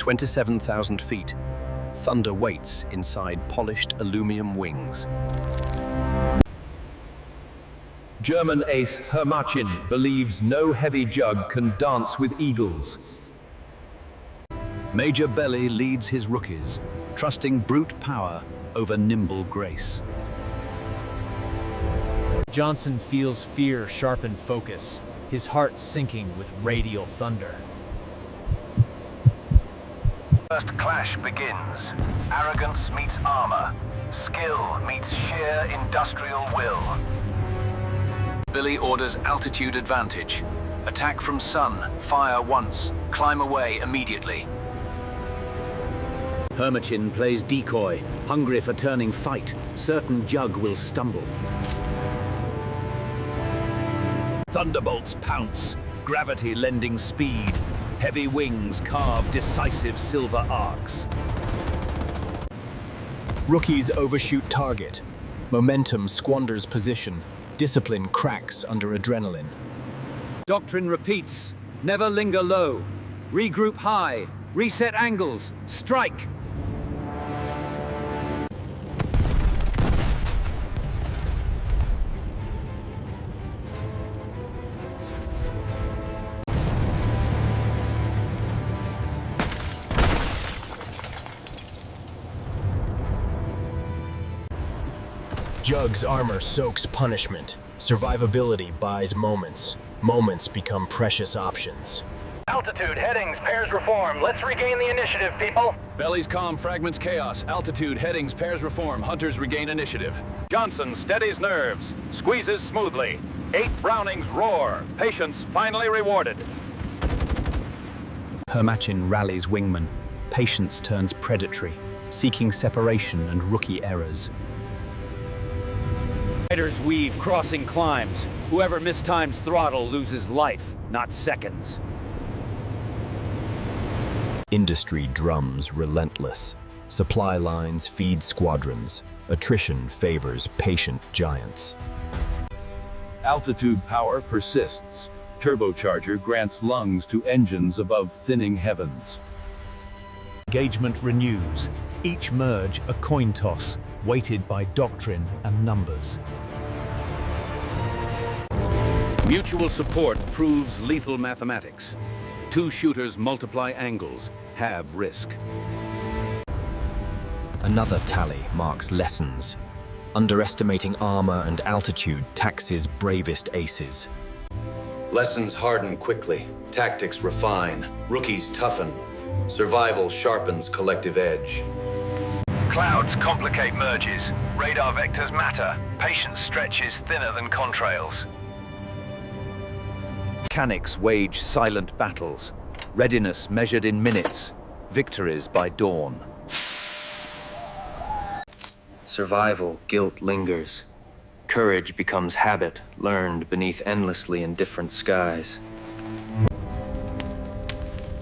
27,000 feet, thunder waits inside polished aluminum wings. German ace Hermachin believes no heavy jug can dance with eagles. Major Belly leads his rookies, trusting brute power over nimble grace. Johnson feels fear sharpen focus, his heart sinking with radial thunder. First clash begins. Arrogance meets armor. Skill meets sheer industrial will. Billy orders altitude advantage. Attack from sun, fire once, climb away immediately. Hermachin plays decoy, hungry for turning fight, certain Jug will stumble. Thunderbolts pounce, gravity lending speed. Heavy wings carve decisive silver arcs. Rookies overshoot target. Momentum squanders position. Discipline cracks under adrenaline. Doctrine repeats, never linger low. Regroup high, reset angles, strike! Jug's armor soaks punishment. Survivability buys moments. Moments become precious options. Altitude, headings, pairs reform. Let's regain the initiative, people. Belly's calm, fragments chaos. Altitude, headings, pairs reform. Hunters regain initiative. Johnson steadies nerves, squeezes smoothly. 8 Brownings roar. Patience finally rewarded. Hermachin rallies wingman. Patience turns predatory, seeking separation and rookie errors. Fighters weave crossing climbs. Whoever mistimes throttle loses life, not seconds. Industry drums relentless. Supply lines feed squadrons. Attrition favors patient giants. Altitude power persists. Turbocharger grants lungs to engines above thinning heavens. Engagement renews. Each merge a coin toss, weighted by doctrine and numbers. Mutual support proves lethal mathematics. 2 shooters multiply angles, halve risk. Another tally marks lessons. Underestimating armor and altitude taxes bravest aces. Lessons harden quickly, tactics refine, rookies toughen, survival sharpens collective edge. Clouds complicate merges. Radar vectors matter. Patience stretches thinner than contrails. Mechanics wage silent battles. Readiness measured in minutes. Victories by dawn. Survival guilt lingers. Courage becomes habit, learned beneath endlessly indifferent skies.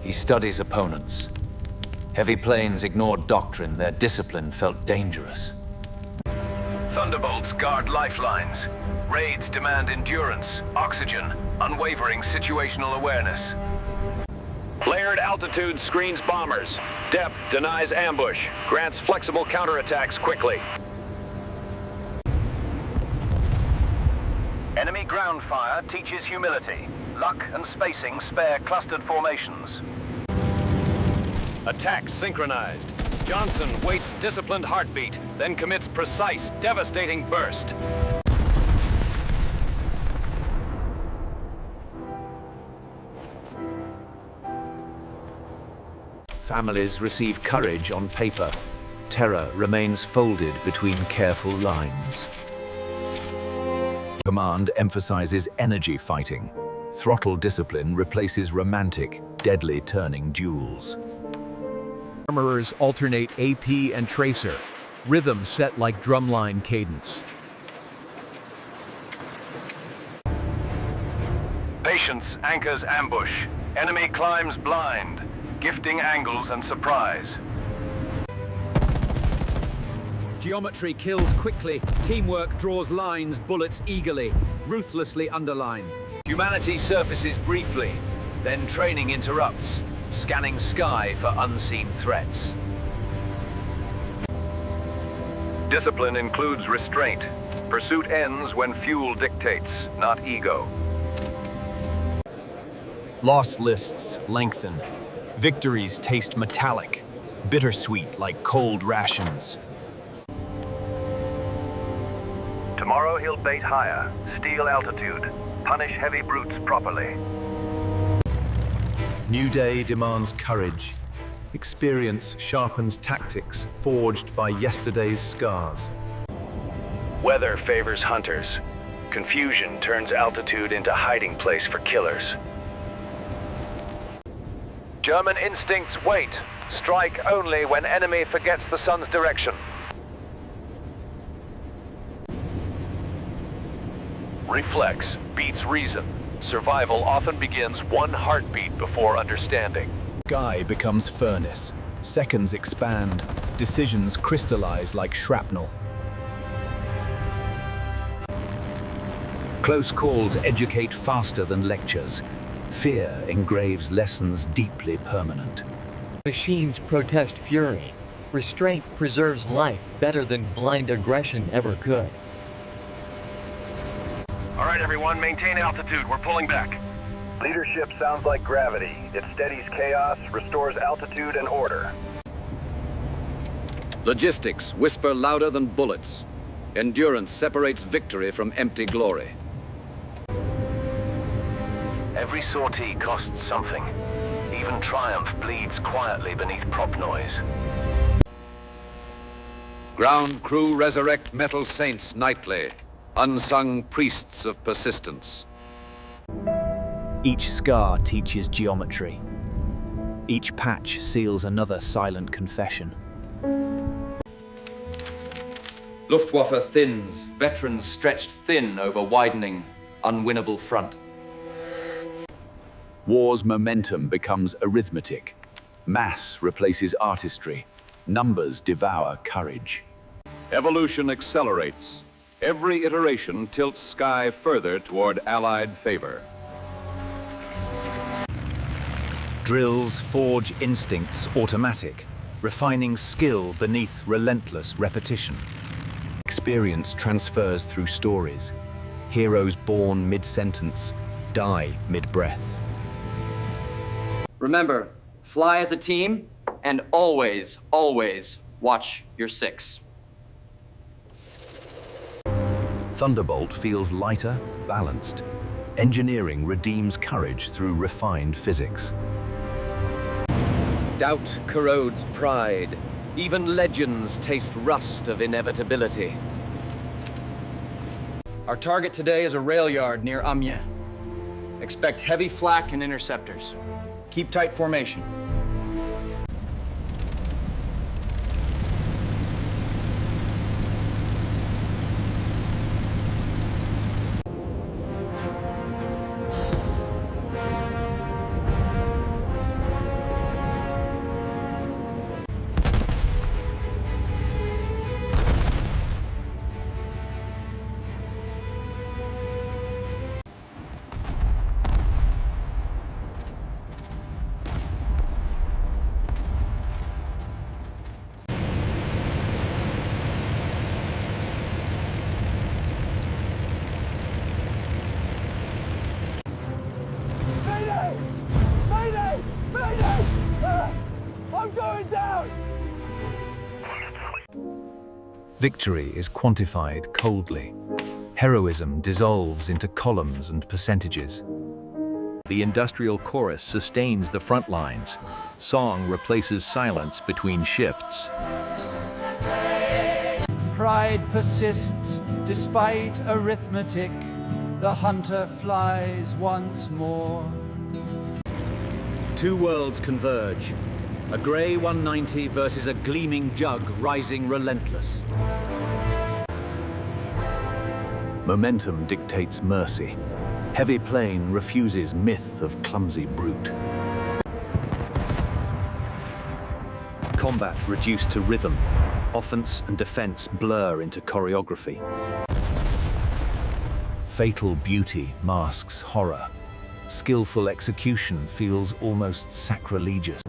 He studies opponents. Heavy planes ignored doctrine, their discipline felt dangerous. Thunderbolts guard lifelines. Raids demand endurance, oxygen, unwavering situational awareness. Layered altitude screens bombers. Depth denies ambush, grants flexible counterattacks quickly. Enemy ground fire teaches humility. Luck and spacing spare clustered formations. Attack synchronized. Johnson waits disciplined heartbeat, then commits precise, devastating burst. Families receive courage on paper. Terror remains folded between careful lines. Command emphasizes energy fighting. Throttle discipline replaces romantic, deadly turning duels. Armorers alternate AP and tracer, rhythm set like drumline cadence. Patience anchors ambush. Enemy climbs blind, gifting angles and surprise. Geometry kills quickly. Teamwork draws lines, bullets eagerly, ruthlessly underline. Humanity surfaces briefly, then training interrupts. scanning sky for unseen threats. Discipline includes restraint. Pursuit ends when fuel dictates, not ego. Loss lists lengthen. Victories taste metallic, bittersweet like cold rations. Tomorrow he'll bait higher, steal altitude, punish heavy brutes properly. New day demands courage. Experience sharpens tactics forged by yesterday's scars. Weather favors hunters. Confusion turns altitude into hiding place for killers. German instincts wait. Strike only when enemy forgets the sun's direction. Reflex beats reason. Survival often begins one heartbeat before understanding. Sky becomes furnace. Seconds expand. Decisions crystallize like shrapnel. Close calls educate faster than lectures. Fear engraves lessons deeply permanent. Machines protest fury. Restraint preserves life better than blind aggression ever could. All right, everyone, maintain altitude. We're pulling back. Leadership sounds like gravity. It steadies chaos, restores altitude and order. Logistics whisper louder than bullets. Endurance separates victory from empty glory. Every sortie costs something. Even triumph bleeds quietly beneath prop noise. Ground crew resurrect metal saints nightly, unsung priests of persistence. Each scar teaches geometry. Each patch seals another silent confession. Luftwaffe thins, veterans stretched thin over widening, unwinnable front. War's momentum becomes arithmetic. Mass replaces artistry. Numbers devour courage. Evolution accelerates. Every iteration tilts Sky further toward Allied favor. Drills forge instincts automatic, refining skill beneath relentless repetition. Experience transfers through stories. Heroes born mid-sentence, die mid-breath. Remember, fly as a team, and always, always watch your six. Thunderbolt feels lighter, balanced. Engineering redeems courage through refined physics. Doubt corrodes pride. Even legends taste rust of inevitability. Our target today is a rail yard near Amiens. Expect heavy flak and interceptors. Keep tight formation. Victory is quantified coldly. Heroism dissolves into columns and percentages. The industrial chorus sustains the front lines. Song replaces silence between shifts. Pride persists despite arithmetic. The hunter flies once more. Two worlds converge. A grey 190 versus a gleaming jug rising relentless. Momentum dictates mercy. Heavy plane refuses myth of clumsy brute. Combat reduced to rhythm. Offense and defense blur into choreography. Fatal beauty masks horror. Skillful execution feels almost sacrilegious.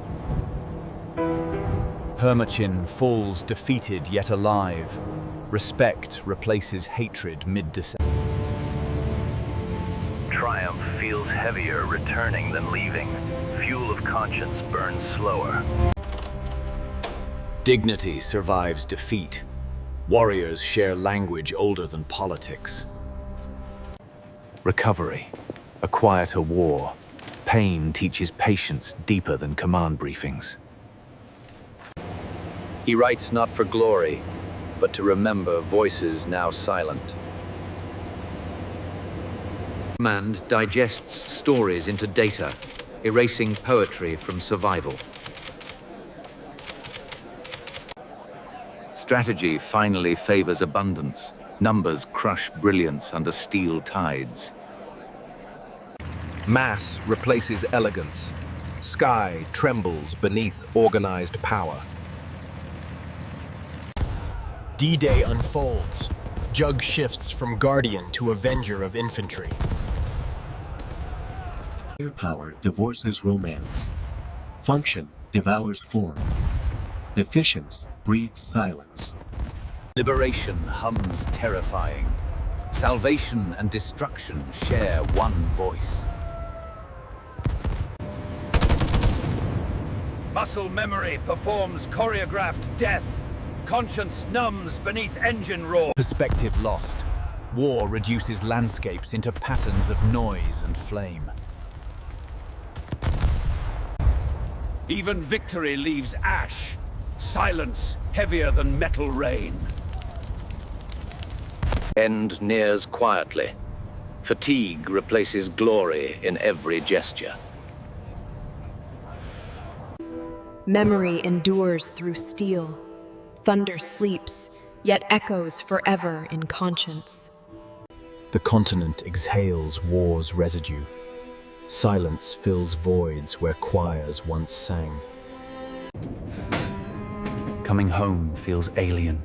Hermochin falls defeated yet alive. Respect replaces hatred mid-descent. Triumph feels heavier returning than leaving. Fuel of conscience burns slower. Dignity survives defeat. Warriors share language older than politics. Recovery, a quieter war. Pain teaches patience deeper than command briefings. He writes not for glory, but to remember voices now silent. Command digests stories into data, erasing poetry from survival. Strategy finally favors abundance. Numbers crush brilliance under steel tides. Mass replaces elegance. Sky trembles beneath organized power. D-Day unfolds. Jug shifts from guardian to avenger of infantry. Firepower divorces romance. Function devours form. Efficiency breeds silence. Liberation hums terrifying. Salvation and destruction share one voice. Muscle memory performs choreographed death. Conscience numbs beneath engine roar. Perspective lost. War reduces landscapes into patterns of noise and flame. Even victory leaves ash. Silence heavier than metal rain. End nears quietly. Fatigue replaces glory in every gesture. Memory endures through steel. Thunder sleeps, yet echoes forever in conscience. The continent exhales war's residue. Silence fills voids where choirs once sang. Coming home feels alien.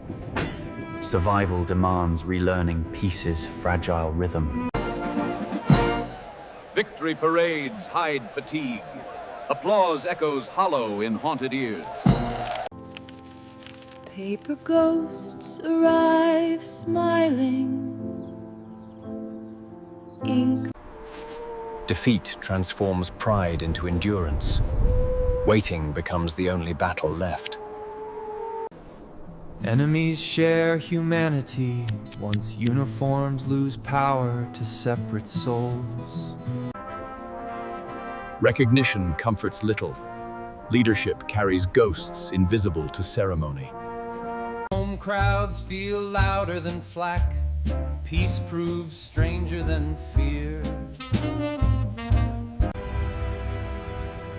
Survival demands relearning pieces' fragile rhythm. Victory parades hide fatigue. Applause echoes hollow in haunted ears. Paper ghosts arrive smiling. Ink. Defeat transforms pride into endurance. Waiting becomes the only battle left. Enemies share humanity once uniforms lose power to separate souls. Recognition comforts little. Leadership carries ghosts invisible to ceremony. Home crowds feel louder than flak. Peace proves stranger than fear.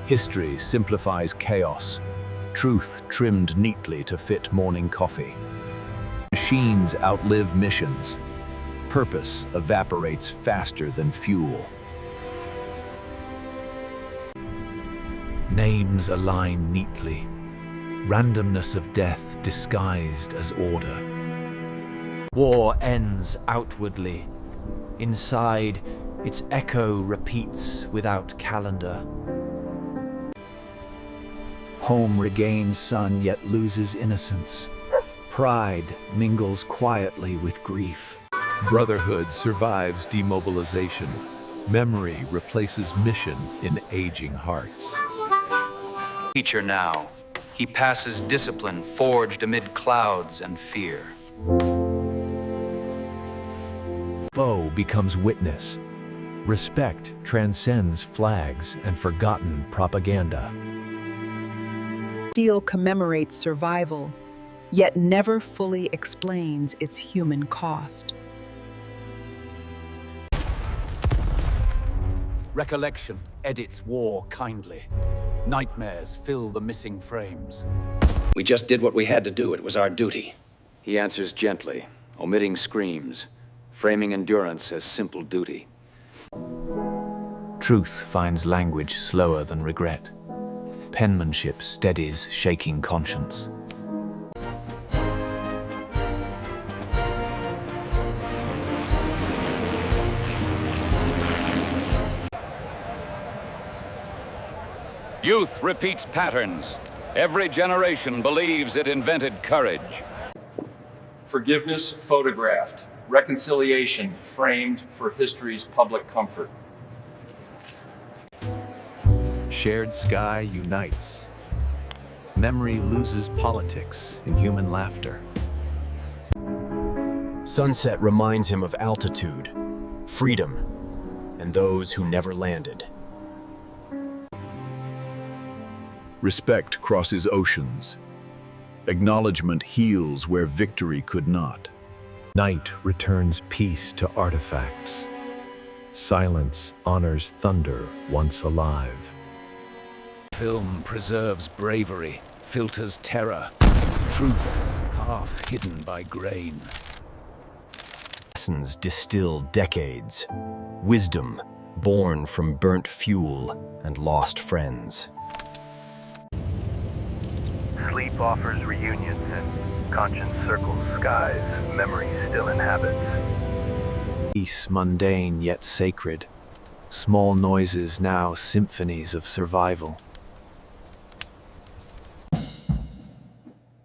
History simplifies chaos. Truth trimmed neatly to fit morning coffee. Machines outlive missions. Purpose evaporates faster than fuel. Names align neatly. Randomness of death disguised as order. War ends outwardly. Inside, its echo repeats without calendar. Home regains sun yet loses innocence. Pride mingles quietly with grief. Brotherhood survives demobilization. Memory replaces mission in aging hearts. Teacher now. He passes discipline forged amid clouds and fear. Foe becomes witness. Respect transcends flags and forgotten propaganda. Steel commemorates survival, yet never fully explains its human cost. Recollection edits war kindly. Nightmares fill the missing frames. We just did what we had to do. It was our duty. He answers gently, omitting screams, framing endurance as simple duty. Truth finds language slower than regret. Penmanship steadies shaking conscience. Youth repeats patterns. Every generation believes it invented courage. Forgiveness photographed. Reconciliation framed for history's public comfort. Shared sky unites. Memory loses politics in human laughter. Sunset reminds him of altitude, freedom, and those who never landed. Respect crosses oceans. Acknowledgement heals where victory could not. Night returns peace to artifacts. Silence honors thunder once alive. Film preserves bravery, filters terror, truth half hidden by grain. Lessons distill decades, wisdom born from burnt fuel and lost friends. Sleep offers reunions, and conscience circles skies memory still inhabits. Peace mundane yet sacred. Small noises now symphonies of survival.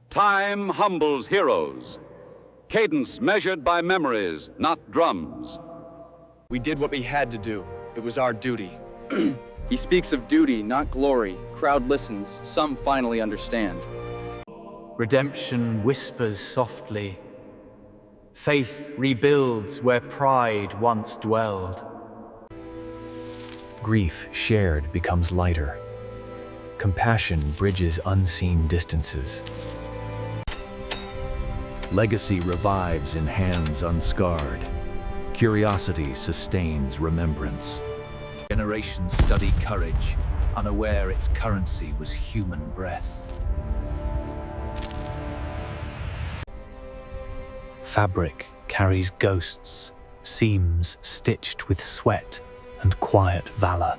Time humbles heroes. Cadence measured by memories, not drums. We did what we had to do. It was our duty. He speaks of duty, not glory. Crowd listens. Some finally understand. Redemption whispers softly. Faith rebuilds where pride once dwelled. Grief shared becomes lighter. Compassion bridges unseen distances. Legacy revives in hands unscarred. Curiosity sustains remembrance. Generations study courage, unaware its currency was human breath. Fabric carries ghosts, seams stitched with sweat and quiet valor.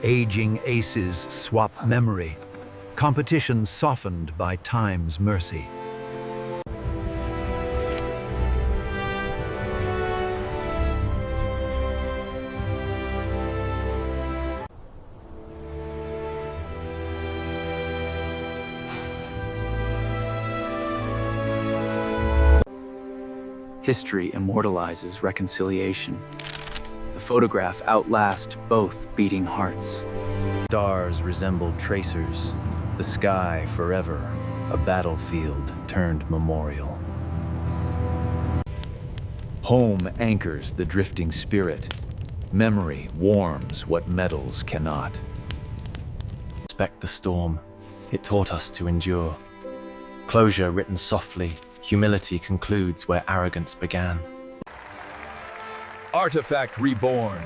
Aging aces swap memory. Competition softened by time's mercy. History immortalizes reconciliation. The photograph outlasts both beating hearts. Stars resemble tracers. The sky forever, a battlefield turned memorial. Home anchors the drifting spirit. Memory warms what metals cannot. Respect the storm. It taught us to endure. Closure written softly. Humility concludes where arrogance began. Artifact reborn.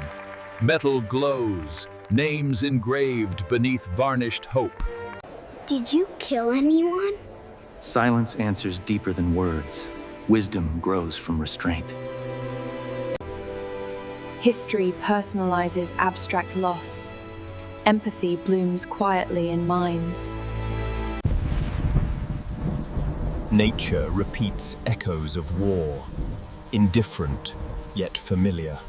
Metal glows. Names engraved beneath varnished hope. Did you kill anyone? Silence answers deeper than words. Wisdom grows from restraint. History personalizes abstract loss. Empathy blooms quietly in minds. Nature repeats echoes of war, indifferent yet familiar.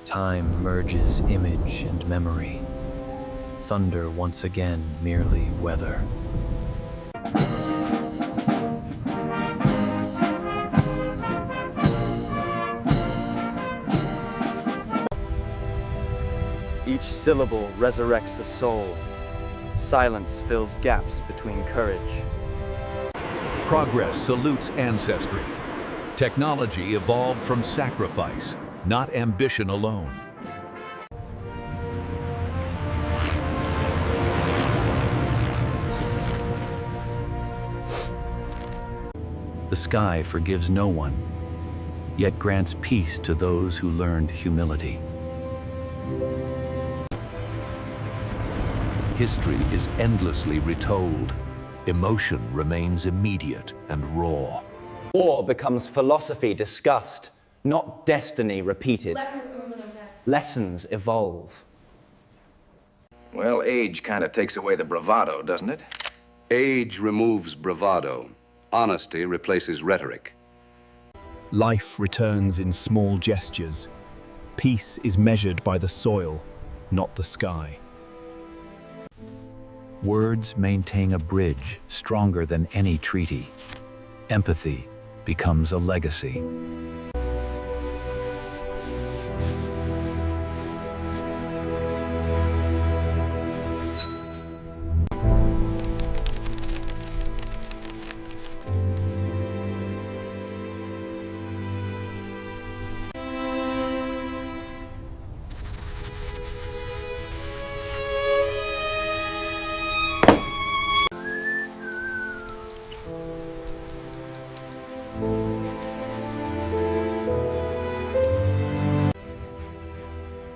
Time merges image and memory. Thunder once again merely weather. Each syllable resurrects a soul. Silence fills gaps between courage. Progress salutes ancestry. Technology evolved from sacrifice, not ambition alone. The sky forgives no one, yet grants peace to those who learned humility. History is endlessly retold. Emotion remains immediate and raw. War becomes philosophy discussed, not destiny repeated. Lessons evolve. Well, age kind of takes away the bravado, doesn't it? Age removes bravado. Honesty replaces rhetoric. Life returns in small gestures. Peace is measured by the soil, not the sky. Words maintain a bridge stronger than any treaty. Empathy becomes a legacy.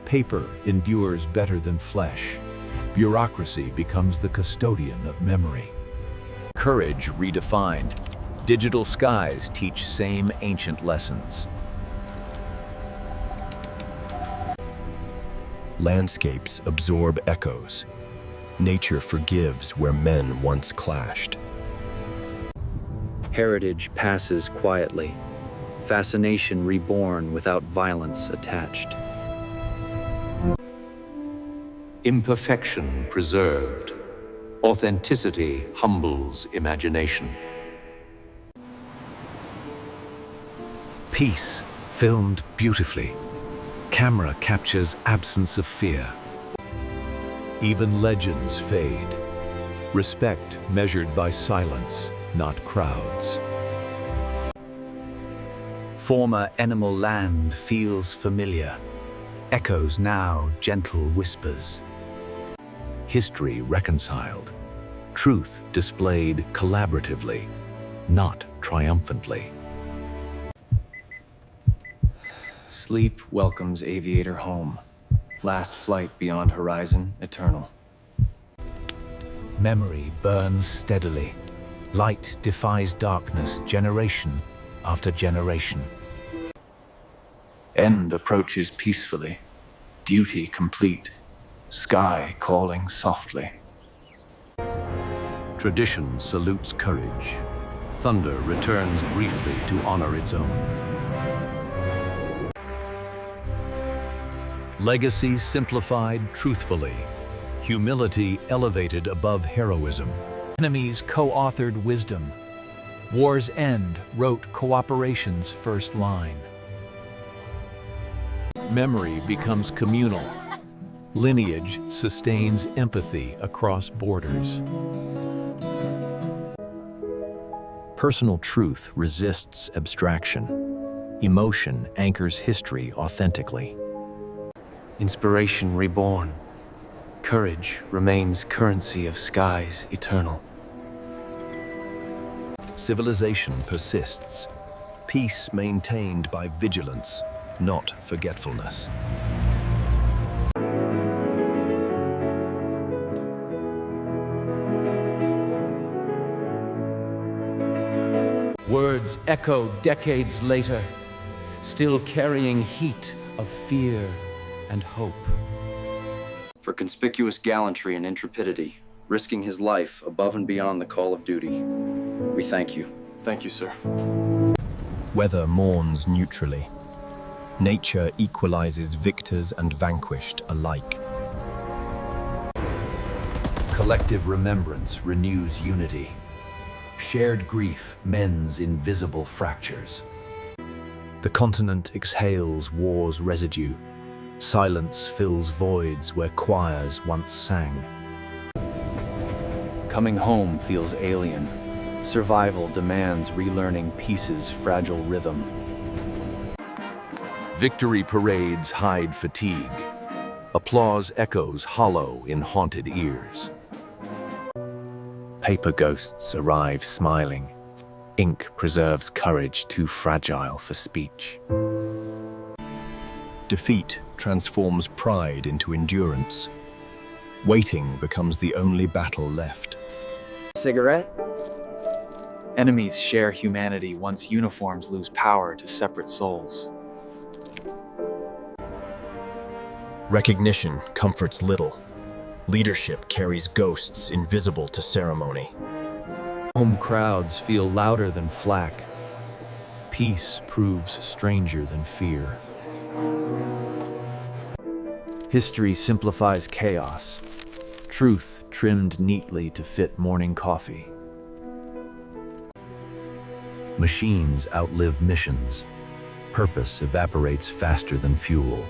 Paper endures better than flesh. Bureaucracy becomes the custodian of memory. Courage redefined. Digital skies teach same ancient lessons. Landscapes absorb echoes. Nature forgives where men once clashed. Heritage passes quietly. Fascination reborn without violence attached. Imperfection preserved. Authenticity humbles imagination. Peace filmed beautifully. Camera captures absence of fear. Even legends fade. Respect measured by silence, not crowds. Former animal land feels familiar. Echoes now gentle whispers. History reconciled. Truth displayed collaboratively, not triumphantly. Sleep welcomes aviator home. Last flight beyond horizon, eternal. Memory burns steadily. Light defies darkness generation after generation. End approaches peacefully. Duty complete. Sky calling softly. Tradition salutes courage. Thunder returns briefly to honor its own. Legacy simplified truthfully. Humility elevated above heroism. Enemies co-authored wisdom. War's end wrote cooperation's first line. Memory becomes communal. Lineage sustains empathy across borders. Personal truth resists abstraction. Emotion anchors history authentically. Inspiration reborn. Courage remains currency of skies eternal. Civilization persists. Peace maintained by vigilance, not forgetfulness. Words echo decades later, still carrying heat of fear and hope. For conspicuous gallantry and intrepidity, risking his life above and beyond the call of duty, we thank you. Thank you, sir. Weather mourns neutrally. Nature equalizes victors and vanquished alike. Collective remembrance renews unity. Shared grief mends invisible fractures. The continent exhales war's residue. Silence fills voids where choirs once sang. Coming home feels alien. Survival demands relearning peace's fragile rhythm. Victory parades hide fatigue. Applause echoes hollow in haunted ears. Paper ghosts arrive smiling. Ink preserves courage too fragile for speech. Defeat transforms pride into endurance. Waiting becomes the only battle left. Cigarette? Enemies share humanity once uniforms lose power to separate souls. Recognition comforts little. Leadership carries ghosts invisible to ceremony. Home crowds feel louder than flak. Peace proves stranger than fear. History simplifies chaos. Truth trimmed neatly to fit morning coffee. Machines outlive missions. Purpose evaporates faster than fuel.